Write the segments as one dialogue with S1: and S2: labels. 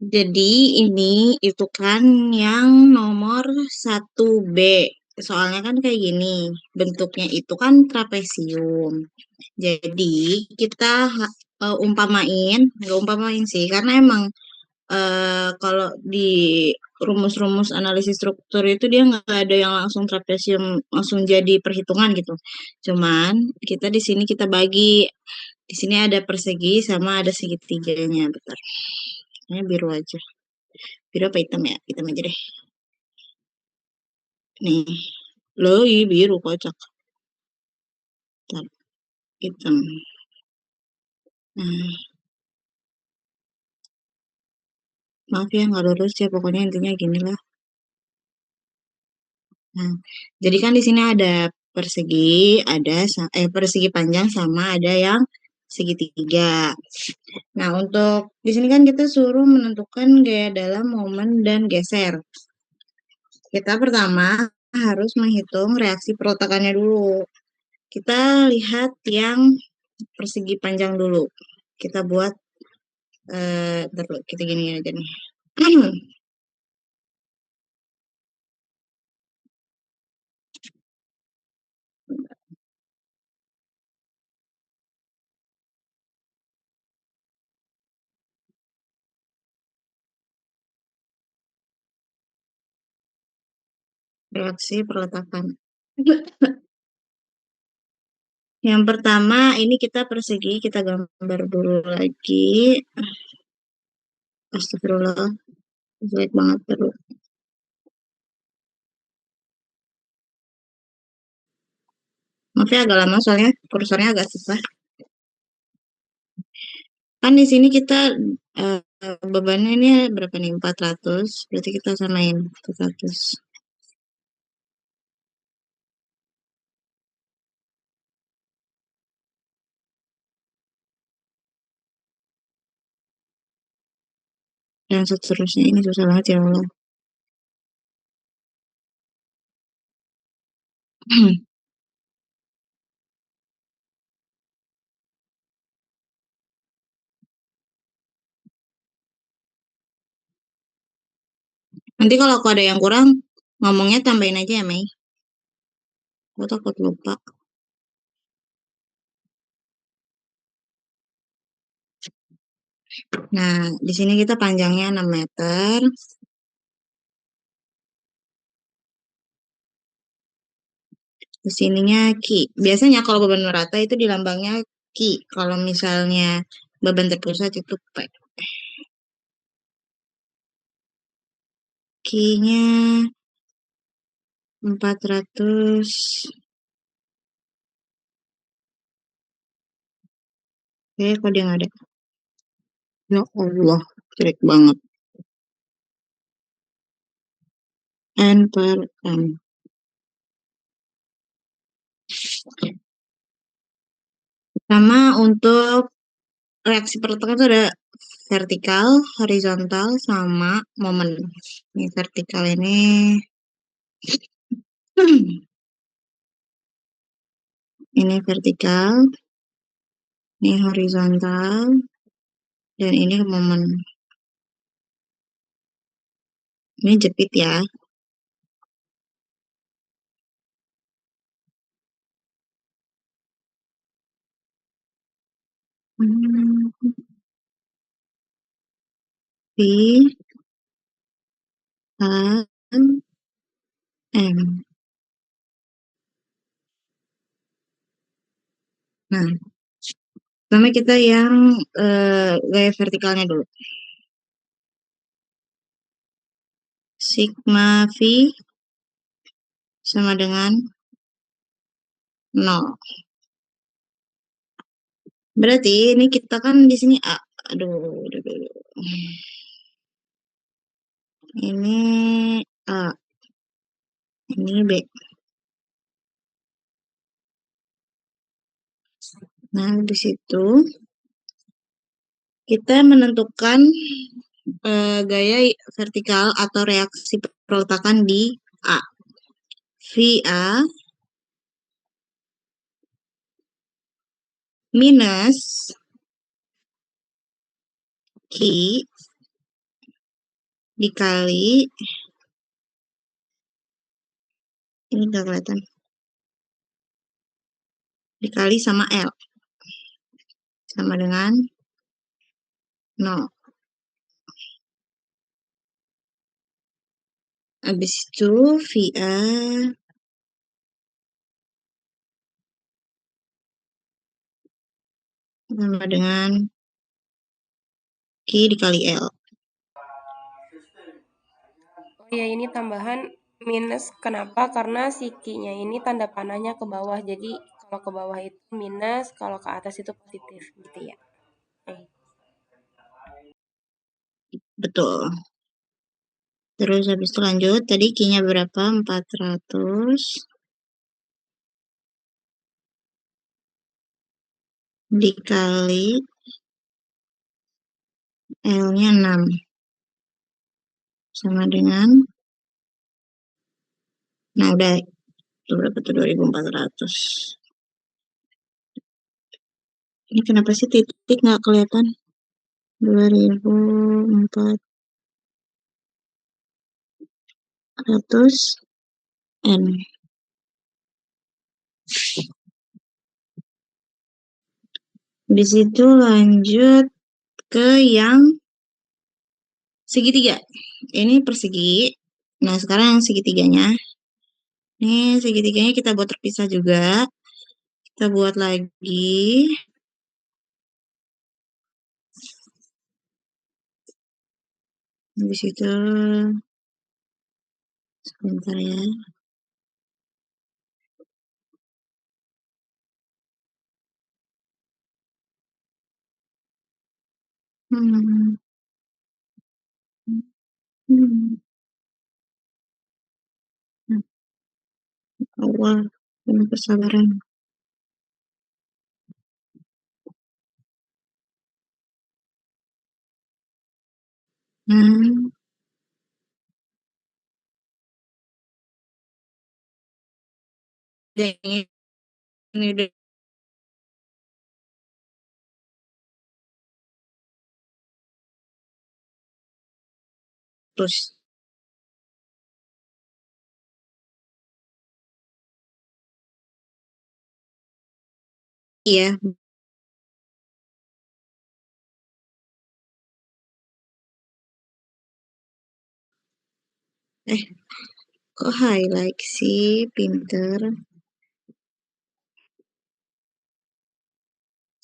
S1: Jadi ini itu kan yang nomor 1B. Soalnya kan kayak gini, bentuknya itu kan trapesium. Jadi kita nggak umpamain sih, karena emang kalau di rumus-rumus analisis struktur itu dia nggak ada yang langsung trapesium langsung jadi perhitungan gitu. Cuman kita di sini kita bagi, di sini ada persegi sama ada segitiganya, bentar. Ini biru aja. Biru apa hitam ya? Hitam aja deh. Nih, loh ini biru kocak. Bentar, hitam. Nah, maaf ya nggak lurus ya, pokoknya intinya gini lah. Nah, jadi kan di sini ada persegi, persegi panjang sama ada yang segitiga. Nah, untuk di sini kan kita suruh menentukan gaya dalam momen dan geser. Kita pertama harus menghitung reaksi perletakannya dulu. Kita lihat yang persegi panjang dulu. Kita buat ntar dulu, kita gini aja nih. Reaksi perletakan. Yang pertama ini kita persegi, kita gambar dulu lagi. Astagfirullah, jelek banget terus. Maaf ya agak lama soalnya kursornya agak susah. Kan di sini kita eh, bebannya ini berapa nih? 400. Berarti kita samain 400. Dan seterusnya ini susah banget ya Allah. Nanti kalau aku ada yang kurang, ngomongnya tambahin aja ya, Mei. Aku takut lupa. Nah, di sini kita panjangnya 6 meter. Di sininya ki. Biasanya kalau beban merata itu di lambangnya ki. Kalau misalnya beban terpusat itu P. Ki-nya 400. Kok dia nggak ada. Ya Allah, jelek banget. N per M. Pertama untuk reaksi pertukaran itu ada vertikal, horizontal, sama momen. Ini vertikal ini, ini vertikal, ini horizontal, dan ini momen. Ini jepit ya. Hmm, P, A, M. Nah, pertama kita yang gaya vertikalnya dulu. Sigma V sama dengan 0. Berarti ini kita kan di sini A. Aduh, aduh, aduh, aduh. Ini A, ini B. Nah, di situ kita menentukan gaya vertikal atau reaksi perletakan di A. VA minus Q dikali, ini nggak kelihatan, dikali sama L, sama dengan 0. Habis itu VA sama dengan Q dikali L.
S2: Oh ya, ini tambahan minus. Kenapa? Karena si Q-nya ini tanda panahnya ke bawah. Jadi kalau ke bawah itu minus, kalau ke atas itu positif gitu ya. Eh,
S1: Betul. Terus habis itu lanjut, tadi Q-nya berapa? 400 dikali L-nya 6. Sama dengan, nah udah, itu berapa tuh? 2400. Ini kenapa sih titik nggak kelihatan? 2400 N. Di situ lanjut ke yang segitiga. Ini persegi. Nah, sekarang yang segitiganya. Nih, segitiganya kita buat terpisah juga. Kita buat lagi. Habis itu, sebentar ya. Hmm. Hmm. Allah, penuh kesabaran. Nah, yang ini udah terus. Iya, eh, kok highlight sih, pinter.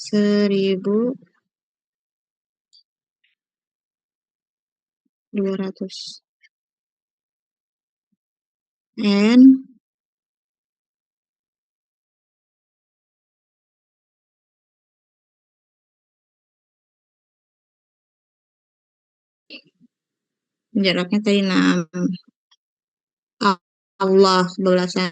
S1: 1200 N jaraknya tadi 6. Allah belasan.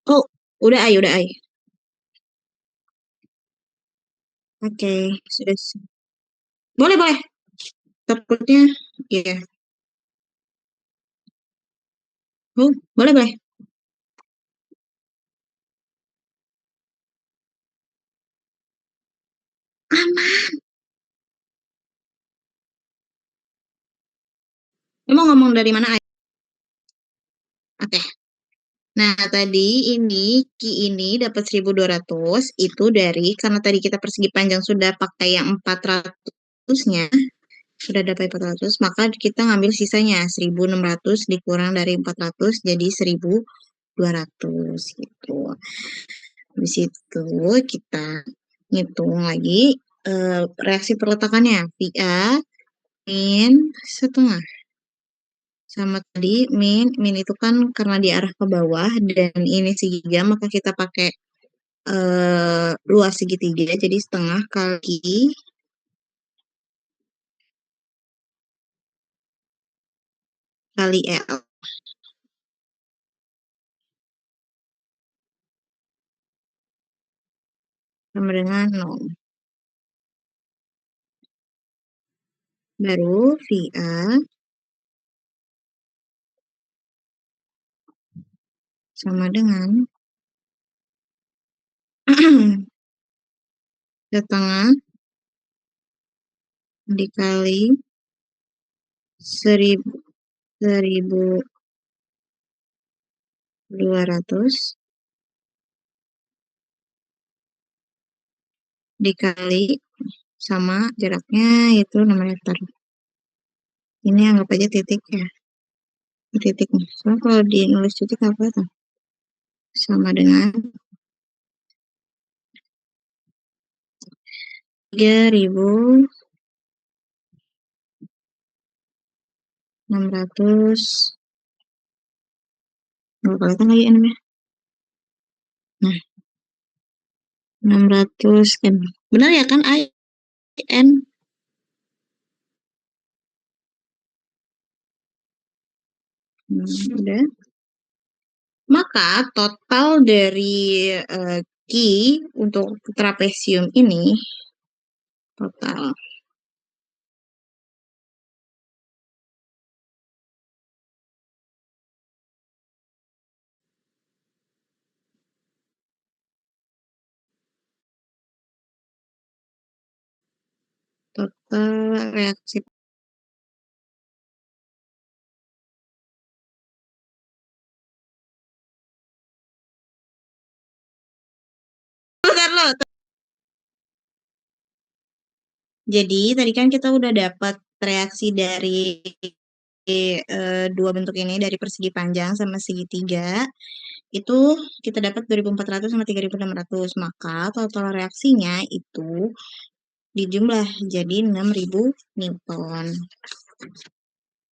S1: Oh, udah ay, udah ay. Oke, sudah. Boleh, boleh. Takutnya, ya. Boleh, boleh. Aman. Emang ngomong dari mana ay? Oke. Nah, tadi ini Ki ini dapat 1200 itu dari karena tadi kita persegi panjang sudah pakai yang 400-nya, sudah dapat 400, maka kita ngambil sisanya 1600 dikurang dari 400 jadi 1200 gitu. Habis itu kita ngitung lagi reaksi perletakannya. VA min setengah. Sama tadi min itu kan karena diarah ke bawah dan ini segitiga maka kita pakai luas segitiga, jadi setengah kali L sama dengan 0. Baru VA sama dengan setengah dikali 1.200 dikali sama jaraknya yaitu 6 meter. Ini anggap aja titik ya, titiknya. Soalnya kalau di nulis titik apa tuh? Sama dengan 3.600, nggak kelihatan lagi N-nya. Nah, 600 M. Benar ya kan IN? Udah. Maka total dari Ki untuk trapesium ini total total reaksi. Bentar loh. Jadi tadi kan kita udah dapat reaksi dari dua bentuk ini, dari persegi panjang sama segitiga. Itu kita dapat 2.400 sama 3.600. Maka total reaksinya itu dijumlah jadi 6.000 Newton.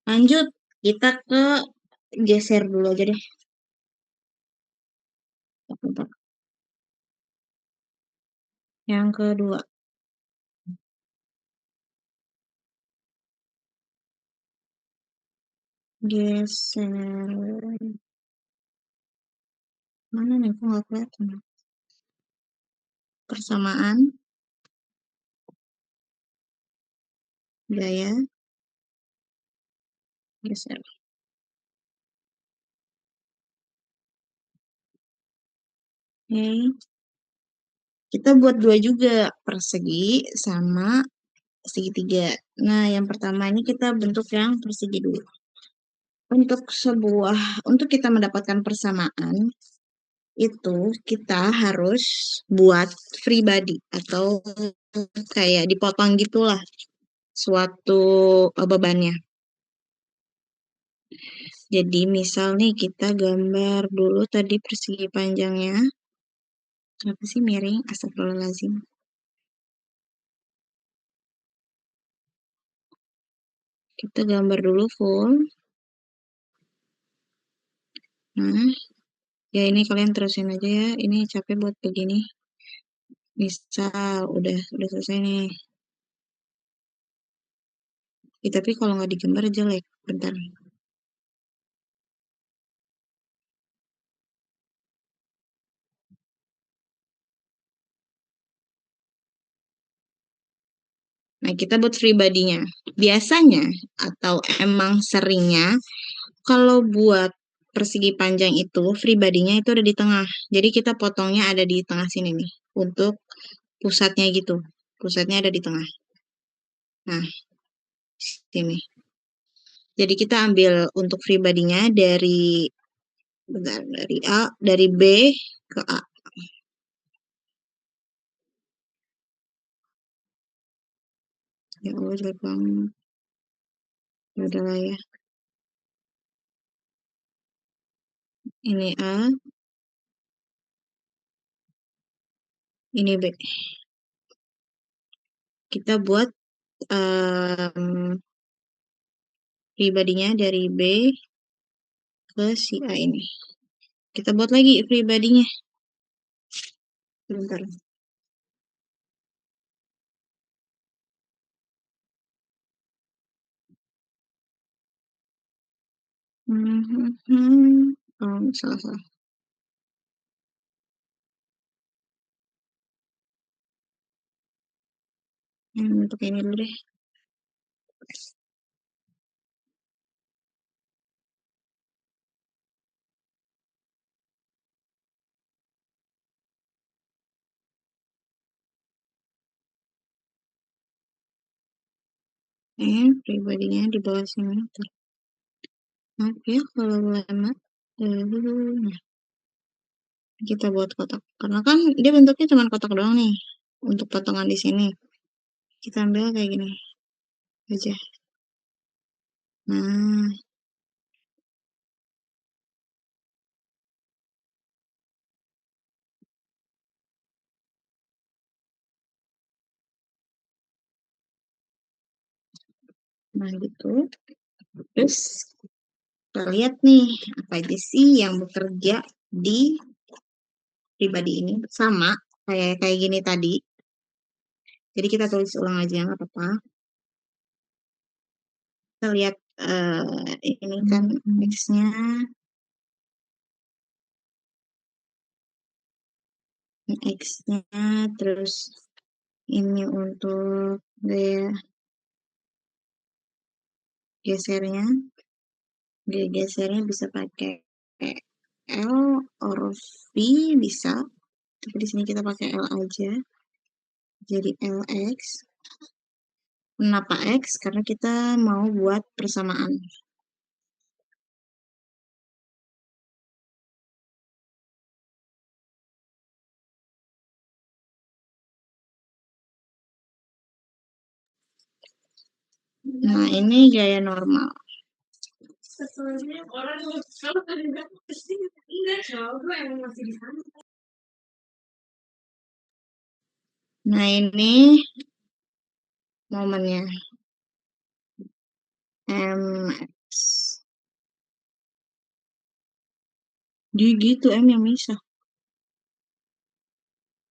S1: Lanjut, kita ke geser dulu aja deh. Bentar. Yang kedua, geser. Mana nih? Kok nggak kelihatan? Persamaan gaya geser. Oke. Kita buat dua juga, persegi sama segitiga. Nah, yang pertama ini kita bentuk yang persegi dulu. Untuk kita mendapatkan persamaan, itu kita harus buat free body atau kayak dipotong gitulah suatu bebannya. Jadi misal nih kita gambar dulu tadi persegi panjangnya. Apa sih miring? Astagfirullahaladzim. Kita gambar dulu full. Nah, ya ini kalian terusin aja ya. Ini capek buat begini. Misal udah selesai nih. Ya, tapi kalau nggak digambar jelek. Bentar. Nah, kita buat free body-nya. Biasanya atau emang seringnya kalau buat persegi panjang itu free body-nya itu ada di tengah. Jadi kita potongnya ada di tengah sini nih. Untuk pusatnya gitu. Pusatnya ada di tengah. Nah, sini. Jadi kita ambil untuk free body-nya dari B ke A. Ya Allah, jelek banget. Ya udahlah ya. Ini A, ini B. Kita buat free body-nya dari B ke si A ini. Kita buat lagi free body-nya. Bentar. Oh, salah. Untuk ini dulu deh. Pribadinya di bawah sini. Maaf ya kalau lama. Nah, kita buat kotak. Karena kan dia bentuknya cuma kotak doang nih. Untuk potongan di sini. Kita ambil kayak gini aja. Nah, nah gitu. Terus kita lihat nih apa aja sih yang bekerja di pribadi ini sama kayak kayak gini tadi. Jadi kita tulis ulang aja nggak apa-apa. Kita lihat ini kan X-nya, X-nya, terus ini untuk gaya gesernya, gaya gesernya bisa pakai L or V bisa, tapi di sini kita pakai L aja, jadi LX. Kenapa X? Karena kita mau buat persamaan. Nah, ini gaya normal. Nah, ini momennya MX. Dia gitu M yang bisa.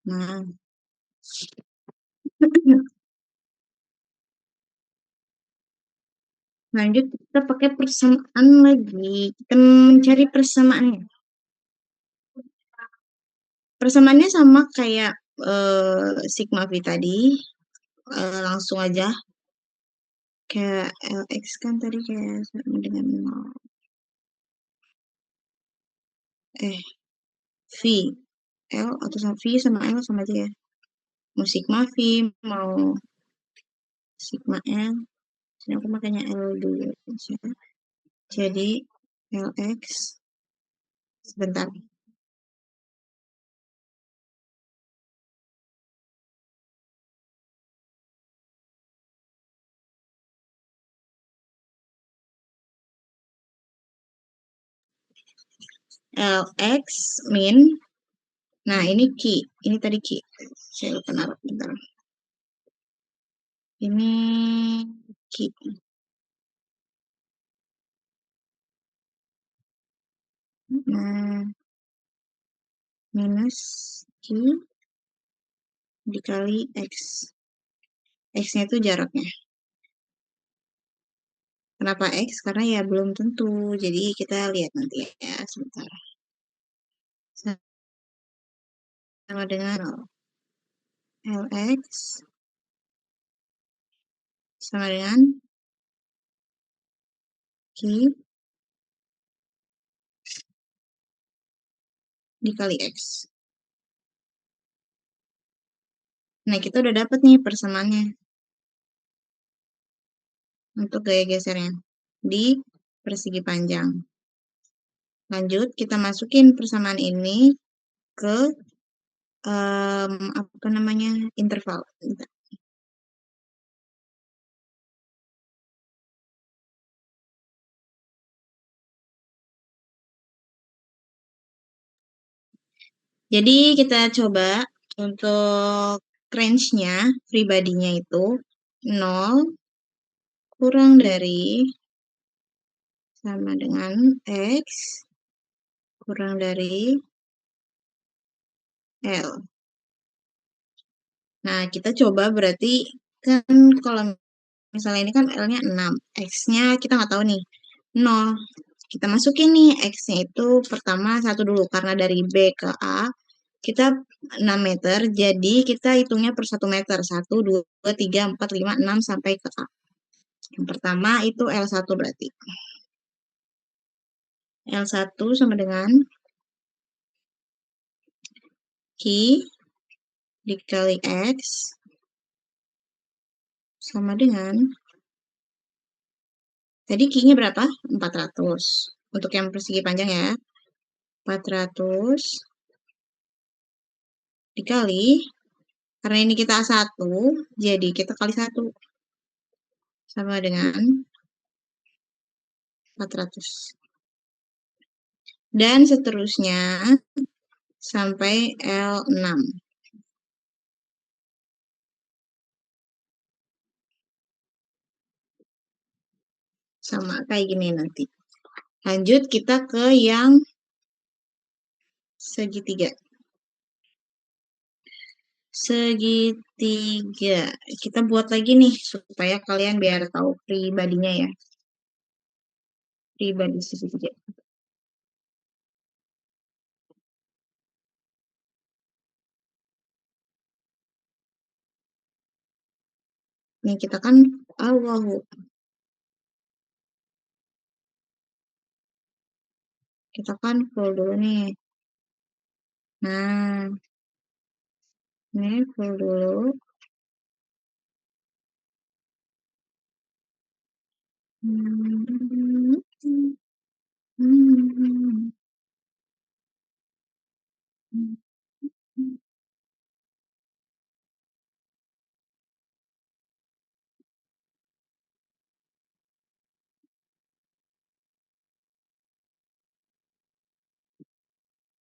S1: Nah, lanjut kita pakai persamaan lagi. Kita mencari persamaannya. Persamaannya sama kayak sigma V tadi. Langsung aja. Kayak LX kan tadi kayak sama dengan 0. V. L atau sama V sama L sama aja ya. Mau sigma V, mau sigma L. Sini aku makanya L dulu. Jadi LX. Sebentar. LX min. Nah, ini key. Ini tadi key. Saya lupa naruh. Bentar. Ini key. Nah, minus key dikali X. X-nya itu jaraknya. Kenapa X? Karena ya belum tentu. Jadi kita lihat nanti ya. Sebentar. Sama dengan LX sama dengan key dikali X. Nah, kita udah dapat nih persamaannya untuk gaya gesernya di persegi panjang. Lanjut, kita masukin persamaan ini ke apa namanya interval. Jadi kita coba untuk range-nya pribadinya itu 0 kurang dari sama dengan X kurang dari L. Nah, kita coba berarti kan kalau misalnya ini kan L-nya 6, X-nya kita nggak tahu nih, 0. Kita masukin nih X-nya itu pertama 1 dulu, karena dari B ke A kita 6 meter, jadi kita hitungnya per 1 meter. 1, 2, 3, 4, 5, 6 sampai ke A. Yang pertama itu L1 berarti. L1 sama dengan Q dikali X sama dengan, tadi Q-nya berapa? 400. Untuk yang persegi panjang ya. 400 dikali, karena ini kita A1, jadi kita kali 1. Sama dengan 400. Dan seterusnya sampai L6. Sama kayak gini nanti. Lanjut kita ke yang segitiga. Segitiga. Kita buat lagi nih supaya kalian biar tahu pribadinya ya. Pribadi segitiga. Nih kita kan Allahu. Kita kan full dulu nih. Nah, ini full dulu.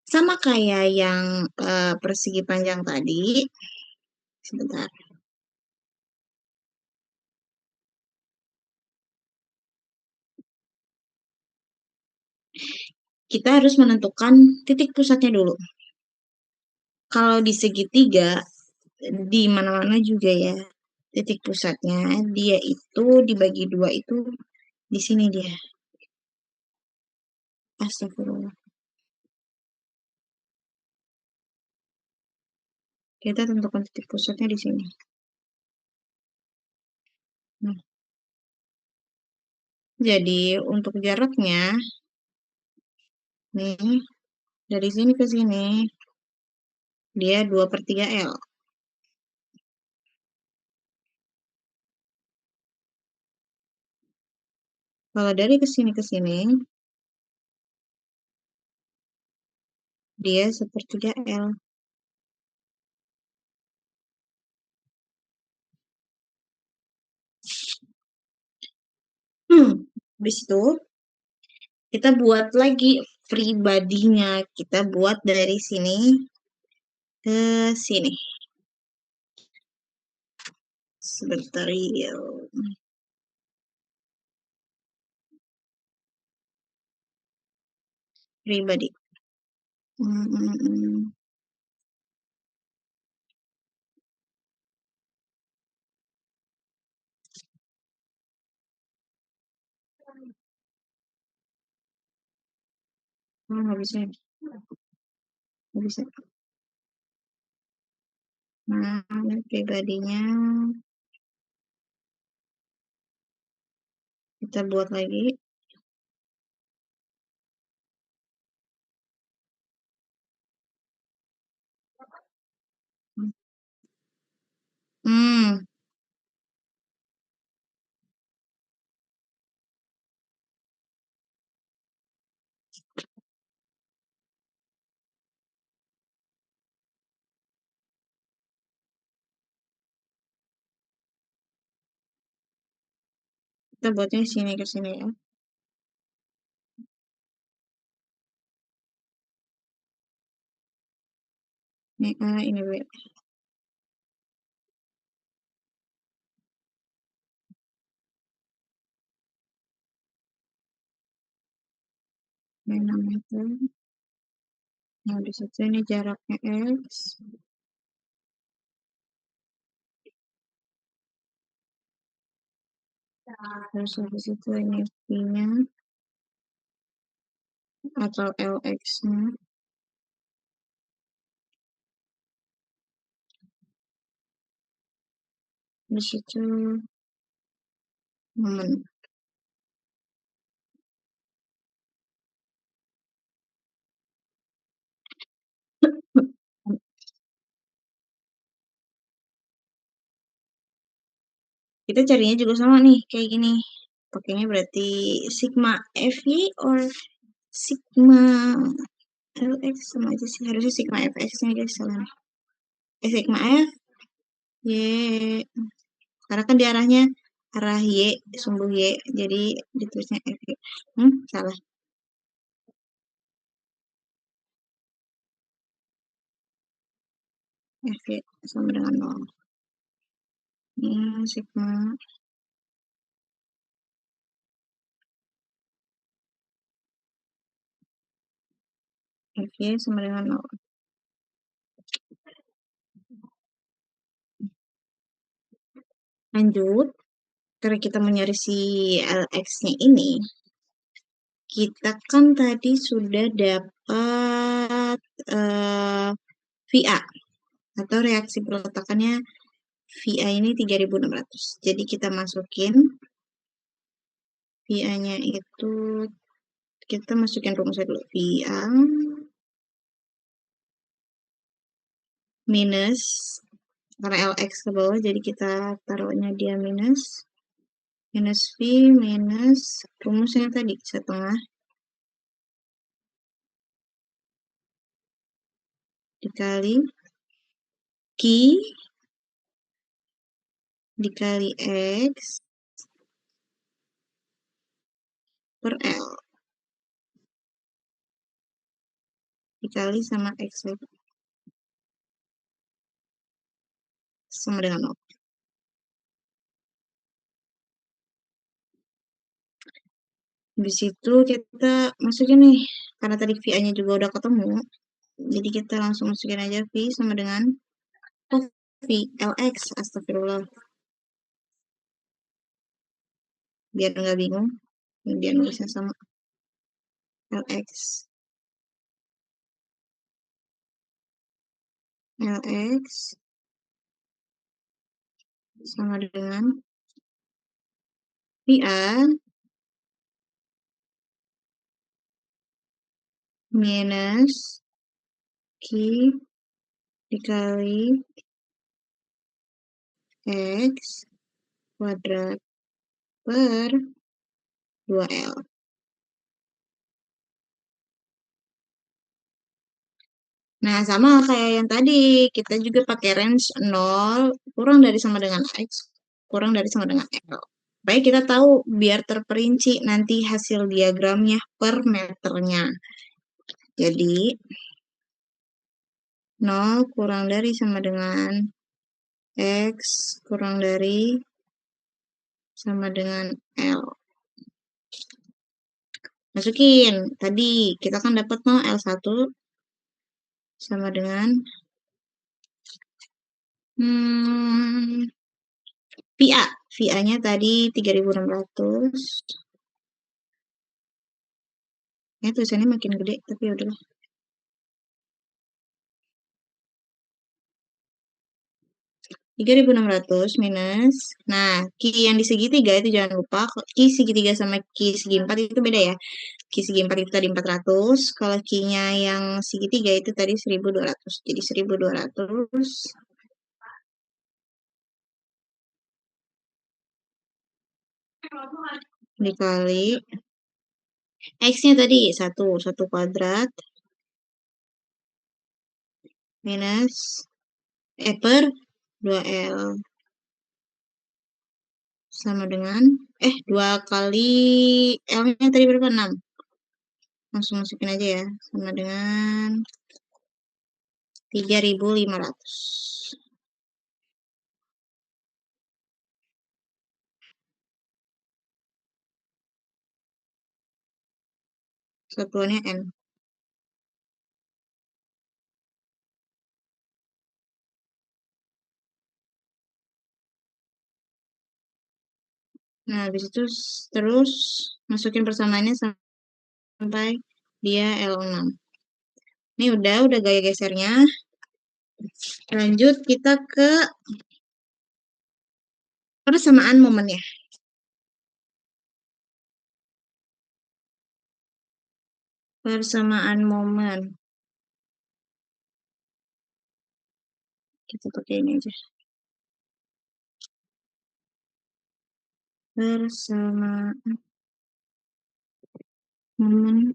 S1: Sama kayak yang persegi panjang tadi. Sebentar. Kita harus menentukan titik pusatnya dulu. Kalau di segitiga, di mana-mana juga ya, titik pusatnya, dia itu dibagi 2 itu di sini dia. Astagfirullah. Kita tentukan titik pusatnya di sini. Nah, jadi untuk jaraknya, nih, dari sini ke sini, dia 2/3 L. Kalau dari ke sini, dia 1/3 L. Habis itu, kita buat lagi pribadinya. Kita buat dari sini ke sini. Sebentar ya. Pribadi. Hmm, hmm, hmm. Oh, nggak bisa. Nggak bisa. Nah, ini pribadinya kita buat lagi. Hmm, kita buatnya sini ke sini ya. Ini A, ini B. Ini 6 meter. Nah, di situ ini jaraknya X. Terus habis itu ini V-nya atau LX-nya. Di situ momen. Kita carinya juga sama nih, kayak gini. Pakainya berarti sigma FY or sigma LX sama aja sih. Harusnya sigma FX nya guys, salah. Sigma F, Y. Karena kan di arahnya arah Y, sumbu Y. Jadi ditulisnya FY. Salah. FY sama dengan 0. Sigma FY sama dengan 0. Lanjut, karena kita mencari si LX-nya ini, kita kan tadi sudah dapat VA atau reaksi peletakannya VA ini 3600. Jadi kita masukin VA-nya itu, kita masukin rumusnya dulu. VA minus, karena LX ke bawah, jadi kita taruhnya dia minus. Minus V minus rumusnya tadi, setengah dikali Q dikali X per L dikali sama X sama dengan 0. Di situ kita masukin nih, karena tadi VA-nya juga udah ketemu, jadi kita langsung masukin aja V sama dengan V, LX, astagfirullah. Biar nggak bingung, biar nulisnya sama LX. LX sama dengan VA minus Q dikali X kuadrat per 2L. Nah, sama kayak yang tadi, kita juga pakai range 0 kurang dari sama dengan X, kurang dari sama dengan L. Baik, kita tahu biar terperinci nanti hasil diagramnya per meternya. Jadi, 0 kurang dari sama dengan X kurang dari sama dengan L. Masukin, tadi kita kan dapat 0 L1 sama dengan VA. VA-nya tadi 3600. Ya, tulisannya makin gede, tapi ya udahlah. 3600 minus, nah, Ki yang di segitiga itu jangan lupa, Ki segitiga sama Ki segi 4 itu beda ya. Ki segi 4 itu tadi 400, kalau Ki-nya yang segitiga itu tadi 1200. Jadi 1200 dikali X-nya tadi 1 kuadrat minus per 2L sama dengan 2 kali L-nya tadi berapa? 6. Langsung masukin aja ya, sama dengan 3500. Satuannya N. Nah, habis itu terus masukin persamaannya sampai dia L6. Ini udah gaya gesernya. Lanjut kita ke persamaan momennya. Persamaan momen. Kita pakai ini aja. Persamaan momen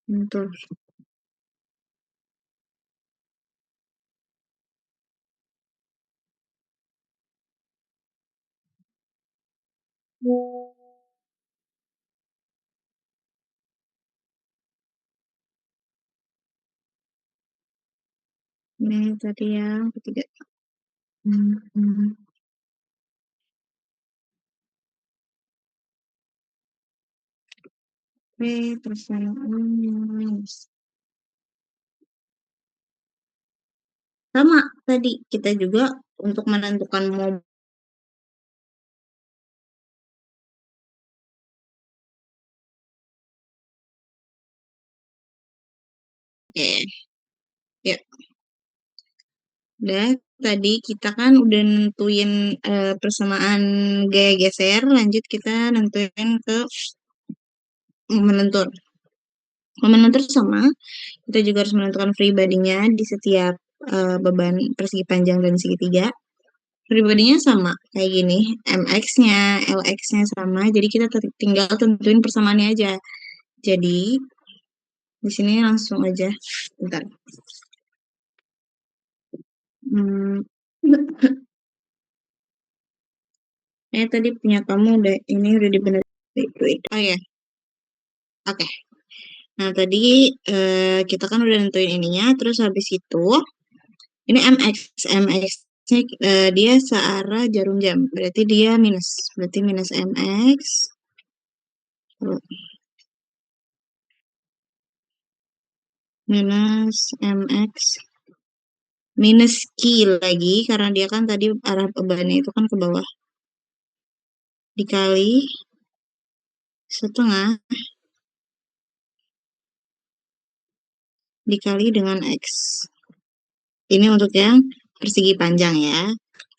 S1: bentuk. Ini tadi yang ketiga. Hmm. Oke, persamaan. Sama tadi kita juga untuk menentukan momen. Oke, ya. Udah, tadi kita kan udah nentuin persamaan gaya geser, lanjut kita nentuin ke momen lentur. Momen lentur sama, kita juga harus menentukan free body-nya di setiap beban persegi panjang dan segitiga. Free body-nya sama, kayak gini, MX-nya, LX-nya sama, jadi kita tinggal tentuin persamaannya aja. Jadi, di sini langsung aja, bentar. Hmm, tadi punya kamu udah ini udah dibenerin. Oh ya, oke. Nah, tadi kita kan udah nentuin ininya, terus habis itu ini MX, MX-nya dia searah jarum jam, berarti dia minus, berarti minus MX, minus MX, minus Q lagi, karena dia kan tadi arah bebannya itu kan ke bawah, dikali setengah, dikali dengan X. Ini untuk yang persegi panjang ya.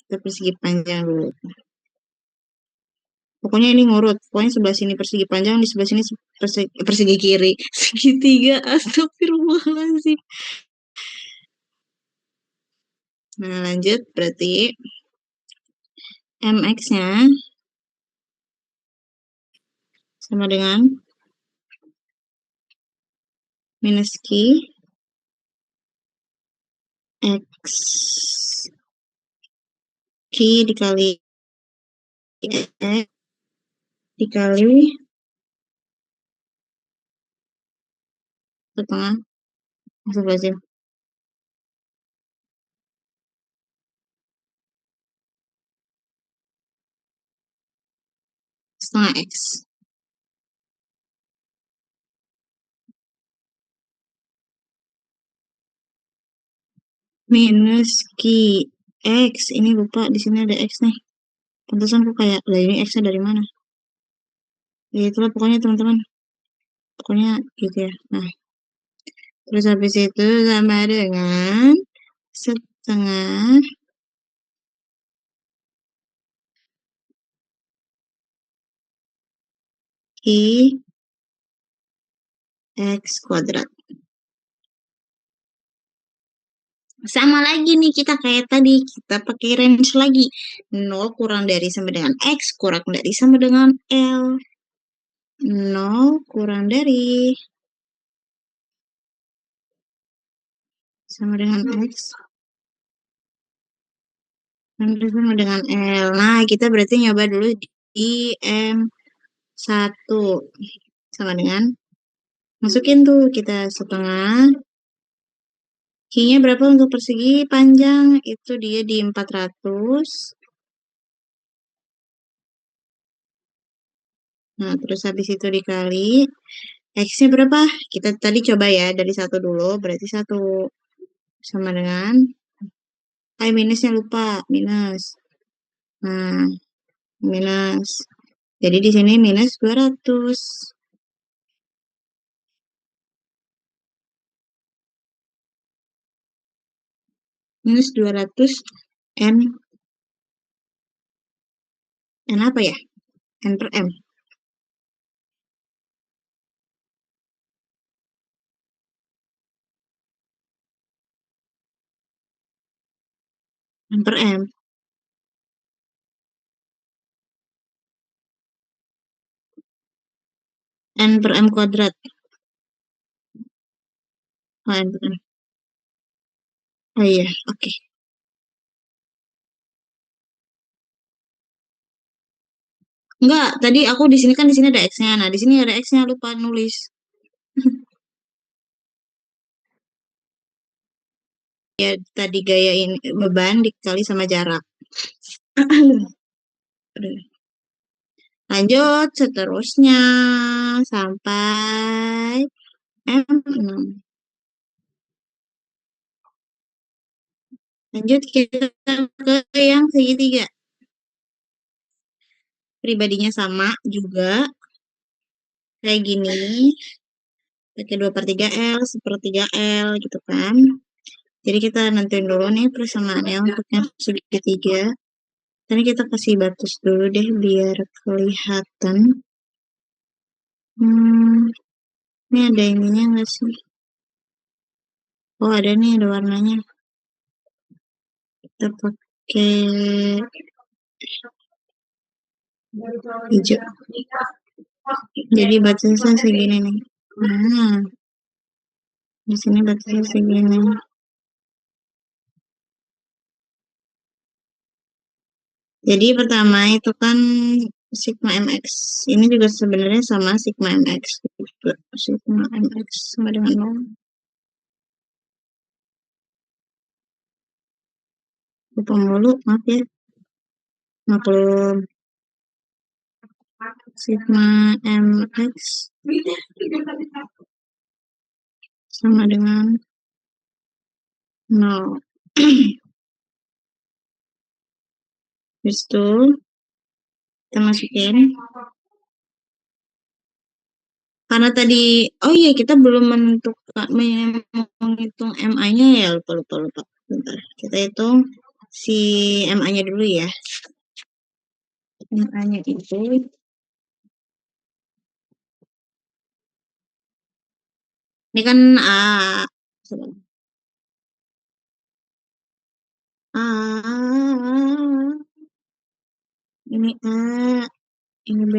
S1: Kita persegi panjang dulu. Pokoknya ini ngurut. Pokoknya sebelah sini persegi panjang, di sebelah sini persegi kiri. Segitiga, astagfirullahaladzim. Nah, lanjut. Berarti MX-nya sama dengan minus Q X Q dikali X dikali setengah. Astagfirullahaladzim. Setengah X. Minus Q X. Ini lupa, di sini ada X nih. Pantesan kok kayak, lah ini X-nya dari mana? Ya itulah pokoknya teman-teman. Pokoknya gitu ya. Nah, terus habis itu sama dengan setengah I X kuadrat. Sama lagi nih kita kayak tadi, kita pakai range lagi. 0 kurang dari sama dengan X, kurang dari sama dengan L. 0 kurang dari sama dengan X, sama dengan L. Nah, kita berarti nyoba dulu di M1 sama dengan masukin tuh kita setengah. Q-nya berapa untuk persegi panjang? Itu dia di 400. Nah, terus habis itu dikali. X-nya berapa? Kita tadi coba ya, dari 1 dulu. Berarti 1 sama dengan, minusnya lupa. Minus. Nah, minus. Jadi di sini minus 200. Minus 200 N, N apa ya? N per M. N per M. N per M kuadrat. Oh, N per M. Oh iya, oke. Enggak, tadi aku di sini kan di sini ada X-nya. Nah, di sini ada X-nya lupa nulis. Ya, tadi gaya ini beban dikali sama jarak. Lanjut seterusnya sampai M6. Lanjut kita ke yang segitiga. Pribadinya sama juga kayak gini. Pakai 2 per 3 L, 1/3 L gitu kan. Jadi kita nentuin dulu nih persamaannya untuk yang segitiga. Tadi kita kasih batas dulu deh biar kelihatan. Hmm, ini ada ininya nggak sih? Oh ada nih, ada warnanya. Kita pakai hijau. Jadi batasnya segini nih. Nah, di sini batasnya segini. Jadi pertama itu kan sigma mx. Ini juga sebenarnya sama sigma mx juga. Sigma mx sama dengan 0. Lupa mulu, maaf ya. Maklum. Sigma mx sama dengan 0. Habis itu kita masukin. Karena tadi, oh iya kita belum menentukan, menghitung MA-nya ya, lupa, lupa, lupa. Bentar, kita hitung si MA-nya dulu ya. MA-nya itu, ini kan A. A, ini A, ini B.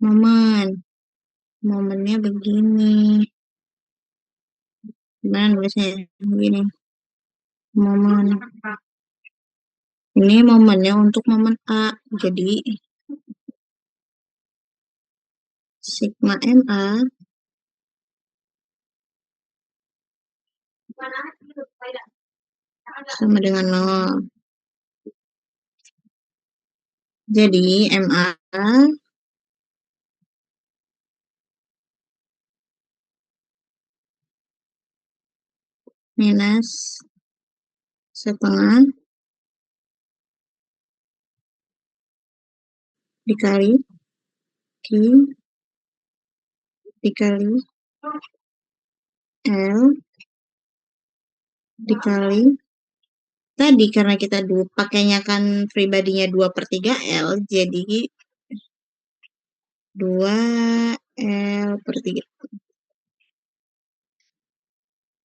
S1: Momen, momennya begini. Gimana nulisnya ya? Begini, momen. Ini momennya untuk momen A. Jadi, sigma MA sama dengan 0. Jadi, MA minus setengah dikali Q dikali L dikali tadi karena kita dulu pakainya kan pribadinya 2 per 3 L jadi 2 L per 3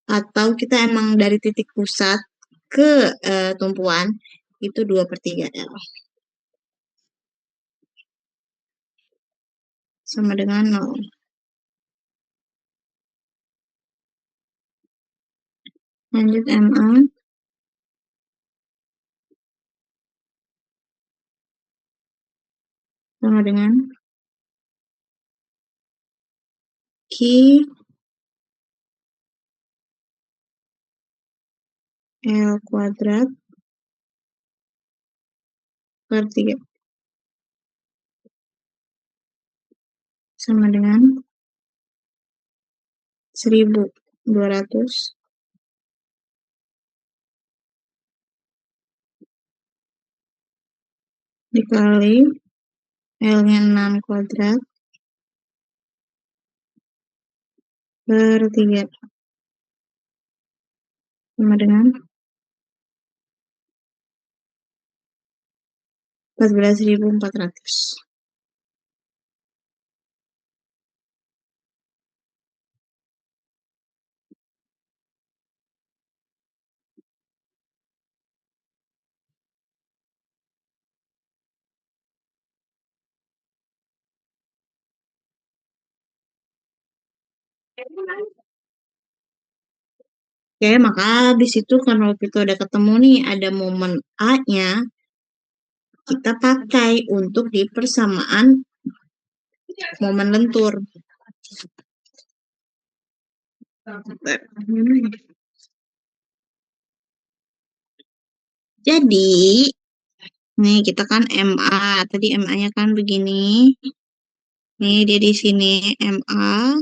S1: atau kita emang dari titik pusat ke tumpuan itu 2 per 3 L sama dengan 0. Lanjut MA sama dengan Q L kuadrat per 3 sama dengan 1200 dikali L-nya 6 kuadrat per 3 sama dengan 14.400. Oke, maka habis itu karena waktu itu ada ketemu nih, ada momen A-nya, kita pakai untuk di persamaan momen lentur. Jadi, nih kita kan MA, tadi MA-nya kan begini. Nih dia di sini MA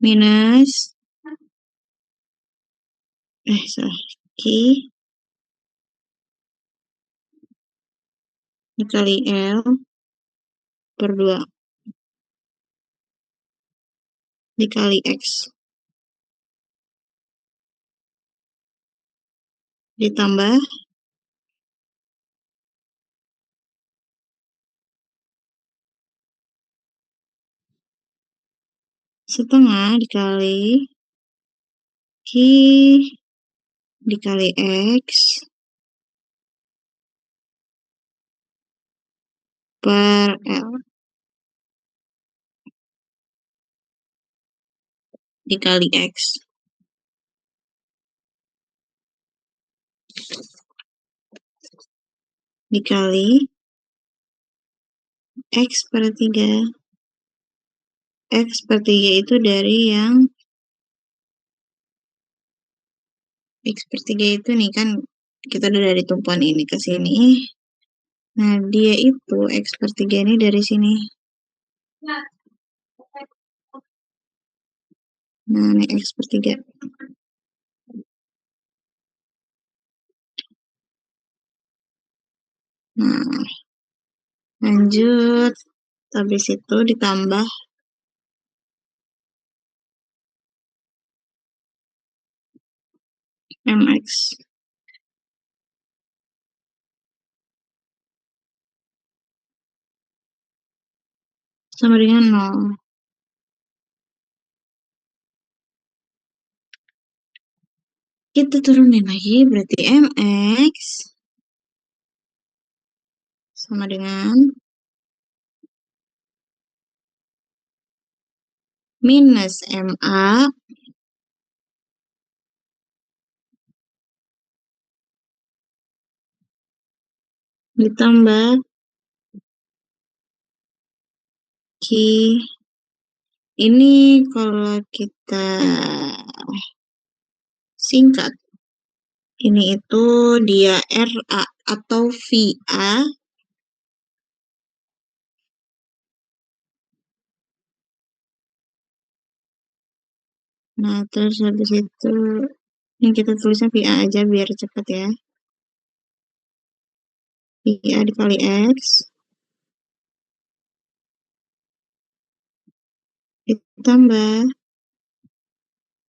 S1: minus salah, Q dikali L per 2 dikali X ditambah setengah dikali Q dikali X per L dikali X dikali X per 3. X per 3 itu dari yang X per 3 itu nih kan kita udah dari tumpuan ini ke sini. Nah, dia itu X per 3 ini dari sini. Nah, ini X per 3. Nah, lanjut. Habis itu ditambah MX. Sama dengan 0. Kita turunin lagi, berarti MX sama dengan minus MA ditambah Q. Ini kalau kita singkat, ini itu dia RA atau VA. Nah, terus habis itu yang kita tulisnya VA aja biar cepat ya. VA dikali X ditambah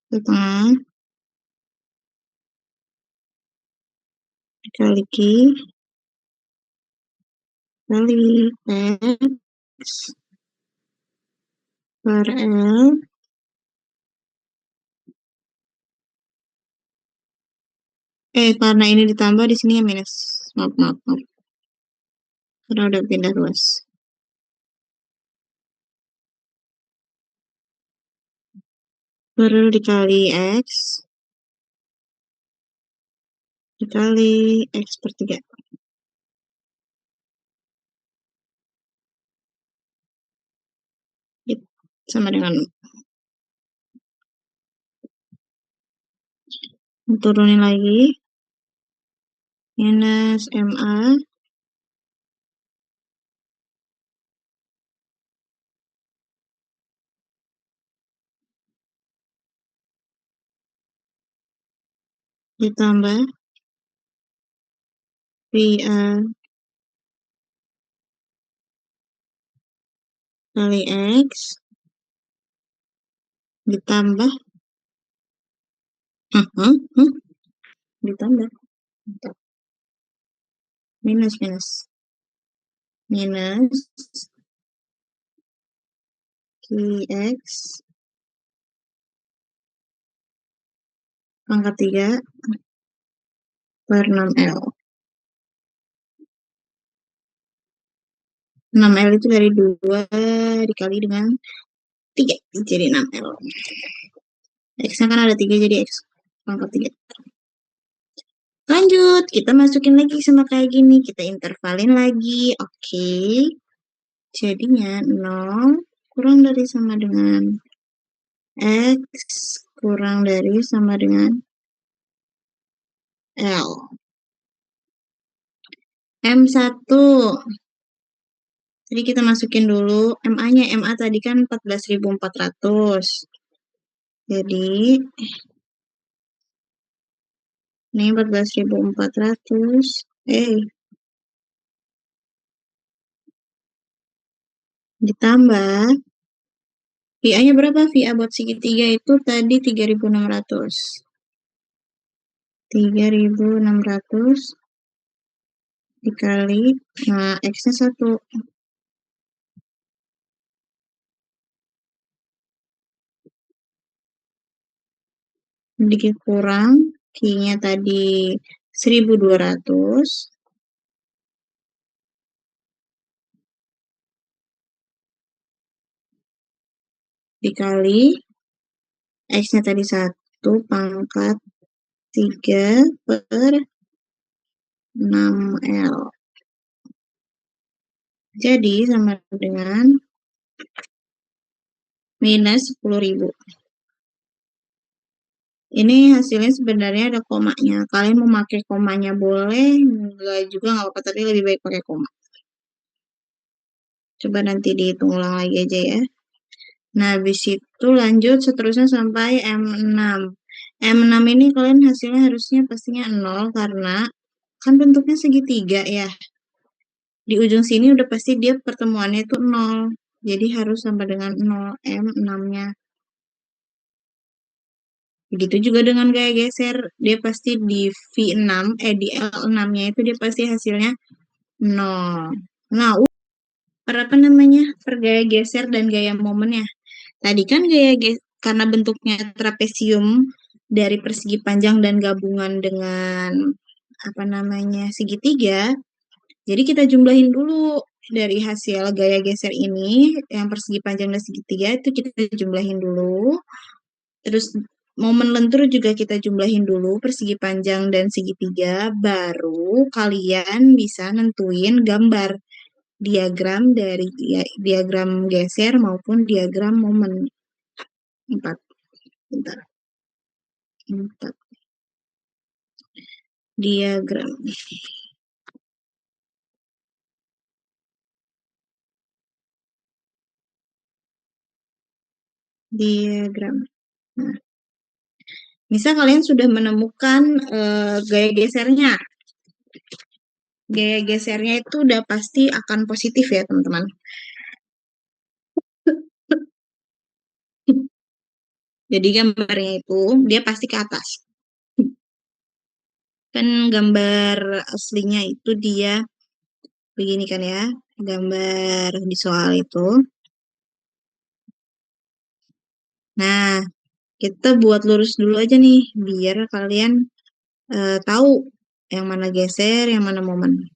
S1: setengah dikali Q kali X per L. Karena ini ditambah di sini ya minus. Maaf, maaf, maaf. Karena udah pindah ruas. Per dikali X dikali X per 3. Sama dengan turunin lagi minus MA ditambah VA kali X ditambah Hah, hah, hah, ditambah minus minus minus QX pangkat 3 per 6L. 6L itu dari 2 dikali dengan 3 jadi 6L. X-nya kan ada 3 jadi X pangkat 3. Lanjut, kita masukin lagi sama kayak gini. Kita intervalin lagi. Oke. Jadinya 0 kurang dari sama dengan X kurang dari sama dengan L. M1. Jadi kita masukin dulu MA-nya. MA tadi kan 14.400. Jadi ini 14.400. Ditambah VA-nya berapa? VA buat segitiga itu tadi 3.600. 3.600 dikali, nah X-nya 1. Sedikit kurang, Q-nya tadi 1.200 dikali X-nya tadi 1 pangkat 3 per 6L. Jadi sama dengan minus 10.000. Ini hasilnya sebenarnya ada komanya. Kalian mau pakai komanya boleh, enggak juga nggak apa-apa, tapi lebih baik pakai koma. Coba nanti dihitung ulang lagi aja ya. Nah, habis itu lanjut seterusnya sampai M6. M6 ini kalian hasilnya harusnya pastinya 0 karena kan bentuknya segitiga ya. Di ujung sini udah pasti dia pertemuannya itu 0. Jadi harus sama dengan 0 M6-nya. Begitu juga dengan gaya geser, dia pasti di V6, di L6-nya itu dia pasti hasilnya 0. Nah, per apa namanya? Per gaya geser dan gaya momennya. Tadi kan karena bentuknya trapesium dari persegi panjang dan gabungan dengan apa namanya segitiga, jadi kita jumlahin dulu dari hasil gaya geser ini yang persegi panjang dan segitiga itu kita jumlahin dulu. Terus momen lentur juga kita jumlahin dulu persegi panjang dan segitiga, baru kalian bisa nentuin gambar diagram dari diagram geser maupun diagram momen. 4. Bentar. 4. Diagram. Diagram. Nah, misal kalian sudah menemukan gaya gesernya. Gaya gesernya itu udah pasti akan positif ya, teman-teman. Jadi gambarnya itu dia pasti ke atas. Kan gambar aslinya itu dia begini kan ya. Gambar di soal itu. Nah, kita buat lurus dulu aja nih biar kalian tahu yang mana geser, yang mana momen.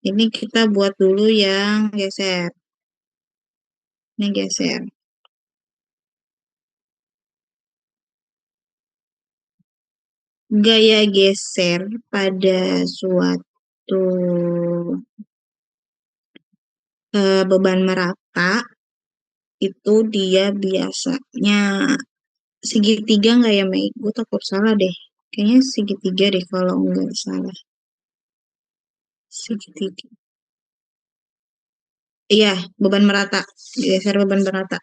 S1: Ini kita buat dulu yang geser. Ini geser. Gaya geser pada suatu beban merata itu dia biasanya segitiga nggak ya, Mei? Gue takut salah deh. Kayaknya segitiga deh kalau nggak salah. Segitiga. Iya, beban merata. Geser beban merata.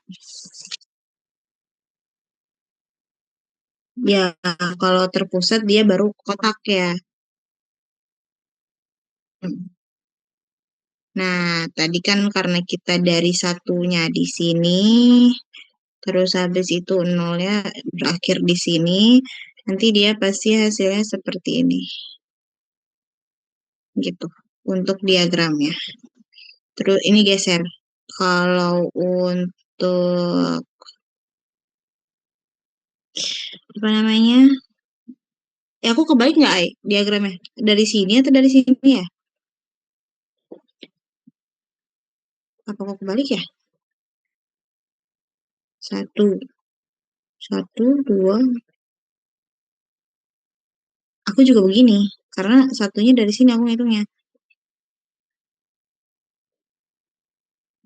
S1: Ya, kalau terpusat dia baru kotak ya. Nah, tadi kan karena kita dari satunya di sini, terus habis itu nolnya berakhir di sini, nanti dia pasti hasilnya seperti ini, gitu. Untuk diagramnya. Terus ini geser. Kalau untuk apa namanya? Aku kebalik nggak, Ai, diagramnya? Dari sini atau dari sini ya? Apa aku kebalik ya? Satu, satu, dua. Aku juga begini, karena satunya dari sini aku ngitungnya.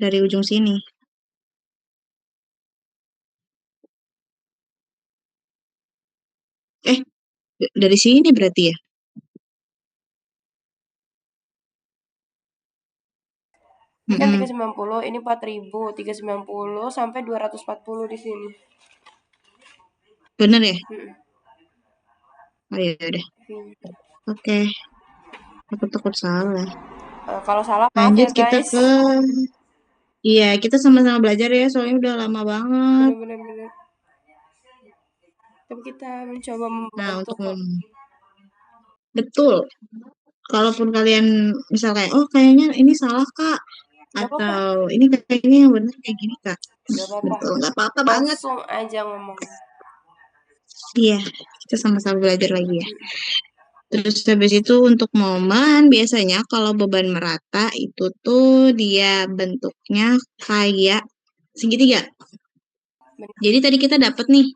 S1: Dari ujung sini. Eh, dari sini berarti ya?
S2: Ini kan
S1: Mm-mm.
S2: 390, ini 4000, 390 sampai 240 di sini.
S1: Bener ya?
S2: Mm-mm.
S1: Oh ya udah. Oke, aku takut salah.
S2: Kalau salah maaf
S1: Lanjut
S2: ya
S1: kita
S2: guys.
S1: ke, iya kita sama-sama belajar ya, soalnya udah lama banget.
S2: Bener-bener bener. Tapi kita mencoba
S1: Nah,
S2: membantu
S1: untuk
S2: kok.
S1: betul. Kalaupun kalian misal kayak, oh kayaknya ini salah Kak,
S2: Gak apa-apa,
S1: atau ini kayaknya yang benar kayak gini Kak.
S2: gak apa-apa.
S1: Betul, nggak apa-apa banget.
S2: Langsung aja ngomong.
S1: Iya, kita sama-sama belajar lagi ya. Terus habis itu untuk momen, biasanya kalau beban merata itu tuh dia bentuknya kayak segitiga.
S2: Bener.
S1: Jadi tadi kita dapat nih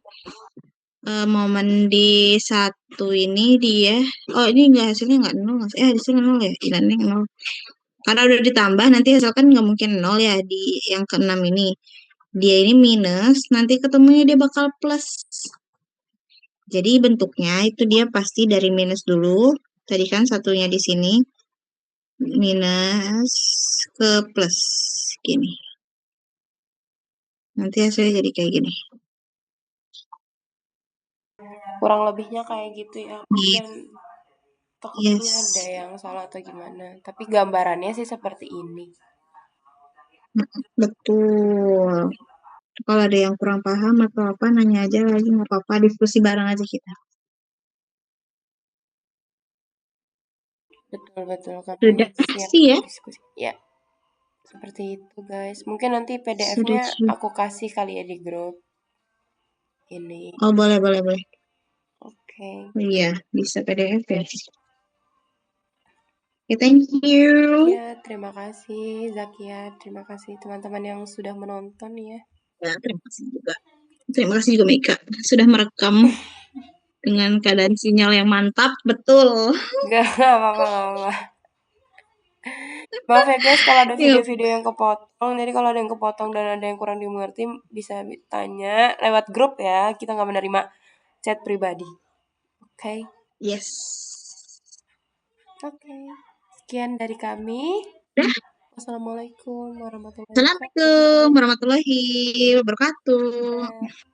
S1: momen di satu ini dia, oh ini enggak hasilnya nggak nol, hasilnya nol ya, ini nol. Karena udah ditambah nanti hasil kan nggak mungkin nol ya di yang keenam ini. Dia ini minus, nanti ketemunya dia bakal plus. Jadi bentuknya itu dia pasti dari minus dulu. Tadi kan satunya di sini minus ke plus gini. Nanti hasilnya jadi kayak gini.
S2: Kurang lebihnya kayak gitu ya.
S1: Gitu.
S2: Mungkin takutnya ada
S1: Yes,
S2: yang salah atau gimana. Tapi gambarannya sih seperti ini.
S1: betul. Kalau ada yang kurang paham atau apa, nanya aja lagi, nggak apa-apa, diskusi bareng aja kita.
S2: Betul-betul kami
S1: Sudah
S2: siap
S1: sih ya?
S2: diskusi. Ya, seperti itu guys. Mungkin nanti
S1: Sudah,
S2: PDF-nya
S1: sudah.
S2: aku kasih kali ya di grup ini.
S1: Oh, boleh, boleh, boleh.
S2: Oke.
S1: Oh, iya, bisa PDF ya. Oke, thank you.
S2: Ya, terima kasih Zakia. Terima kasih teman-teman yang sudah menonton ya.
S1: Ya, terima kasih juga. Terima kasih juga Mika sudah merekam dengan keadaan sinyal yang mantap, betul.
S2: Gak apa-apa, gak apa-apa. Maaf ya guys kalau ada
S1: Ya,
S2: video-video yang kepotong. Jadi kalau ada yang kepotong dan ada yang kurang dimengerti bisa tanya lewat grup ya. Kita nggak menerima chat pribadi. Oke. Okay?
S1: yes.
S2: Oke. Okay. Sekian dari kami.
S1: Dah.
S2: Wassalamualaikum warahmatullahi
S1: Assalamualaikum
S2: wabarakatuh.
S1: warahmatullahi wabarakatuh.
S2: Dadah.